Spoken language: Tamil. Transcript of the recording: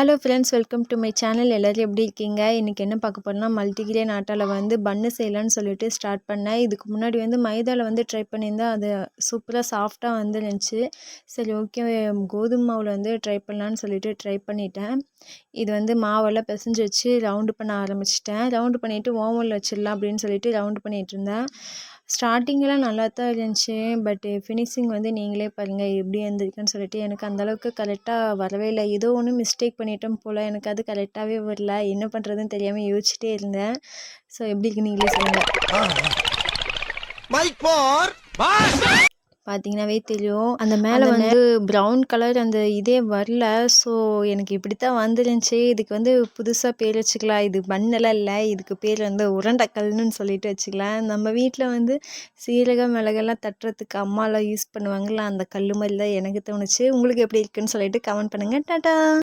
Hello friends, welcome to my channel. எல்லோரும் எப்படி இருக்கீங்க? இன்றைக்கி என்ன பார்க்க போகிறோம்னா, மல்டிகிரெயின் ஆட்டாவில் வந்து பன்னு செய்யலான்னு சொல்லிட்டு ஸ்டார்ட் பண்ணேன். இதுக்கு முன்னாடி வந்து மைதாவில் வந்து ட்ரை பண்ணியிருந்தேன். அது சூப்பராக சாஃப்டாக வந்துருந்துச்சு. சரி, ஓகே, கோதுமை மாவில் வந்து ட்ரை பண்ணலான்னு சொல்லிட்டு ட்ரை பண்ணிட்டேன். இது வந்து மாவெல்லாம் பிசைஞ்சு வச்சு ரவுண்டு பண்ண ஆரம்பிச்சிட்டேன். ரவுண்டு பண்ணிவிட்டு ஓவனில் வச்சிடலாம் அப்படின்னு சொல்லிட்டு ரவுண்டு பண்ணிகிட்டு இருந்தேன். ஸ்டார்டிங்கெல்லாம் நல்லா தான் இருந்துச்சு. பட்டு ஃபினிஷிங் வந்து நீங்களே பாருங்கள் எப்படி இருந்திருக்குன்னு சொல்லிட்டு. எனக்கு அந்தளவுக்கு கரெக்டாக வரவே இல்லை. ஏதோ ஒன்று மிஸ்டேக் பண்ணிட்டோம் போல். எனக்கு அது கரெக்டாகவே வரல. என்ன பண்ணுறதுன்னு தெரியாமல் யோசிச்சுட்டே இருந்தேன். ஸோ எப்படி இருக்கு நீங்களே சொல்லுங்கள். பார்த்தீங்கன்னாவே தெரியும். அந்த மேலே வந்து ப்ரௌன் கலர் அந்த இதே வரல. ஸோ எனக்கு இப்படி தான் வந்துருந்துச்சு. இதுக்கு வந்து புதுசாக பேர் வச்சுக்கலாம். இது பன்னெல்லாம் இல்லை, இதுக்கு பேர் வந்து உருண்டைக்கல்லுன்னு சொல்லிட்டு வச்சுக்கலாம். நம்ம வீட்டில் வந்து சீரகம் மிளகெல்லாம் தட்டுறதுக்கு அம்மாலாம் யூஸ் பண்ணுவாங்கள்ல, அந்த கல் மாதிரி தான் எனக்கு தோணுச்சு. உங்களுக்கு எப்படி இருக்குன்னு சொல்லிட்டு கமெண்ட் பண்ணுங்கள். டாட்டா.